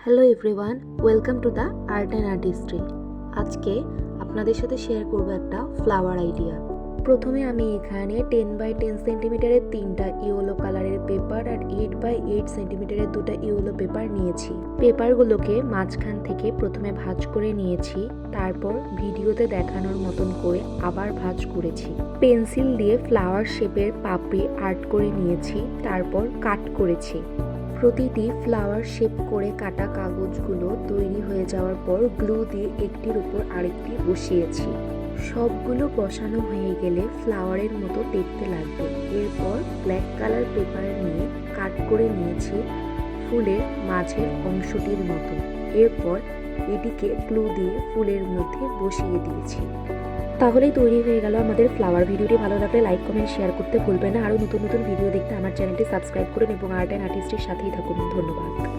Hello everyone, welcome to the art and artistry. আজকে আপনাদের সাথে শেয়ার করব একটা ফ্লাওয়ার আইডিয়া। প্রথমে আমি এখানে 10x10 সেন্টিমিটারের 3টা ইয়েলো কালারের পেপার আর 8x8 সেন্টিমিটারের 2টা ইয়েলো পেপার নিয়েছি। পেপারগুলোকে মাঝখান থেকে প্রথমে ভাঁজ করে নিয়েছি, তারপর ভিডিওতে দেখানোর মতন করে আবার ভাঁজ করেছি। পেন্সিল দিয়ে ফ্লাওয়ার শেপের পাপড়ি আর্ট করে নিয়েছি, তারপর কাট করেছি। প্রতিটি ফ্লাওয়ার শেপ করে কাটা কাগজগুলো তৈরি হয়ে যাওয়ার পর গ্লু দিয়ে একটির উপর আরেকটি বসিয়েছি। সবগুলো বসানো হয়ে গেলে ফ্লাওয়ারের মতো দেখতে লাগবে। এরপর ব্ল্যাক কালার পেপার নিয়ে কাট করে নিয়েছি ফুলের মাঝের অংশটির মতো। এরপর এটিকে গ্লু দিয়ে ফুলের মধ্যে বসিয়ে দিয়েছি। তাহলেই তৈরি হয়ে গেল আমাদের ফ্লাওয়ার। ভিডিওটি ভালো লাগলে লাইক, কমেন্ট, শেয়ার করতে ভুলবেন না। আরও নতুন নতুন ভিডিও দেখতে আমার চ্যানেলটি সাবস্ক্রাইব করুন এবং আর্ট অ্যান্ড আর্টিস্টের সাথেই থাকুন। ধন্যবাদ।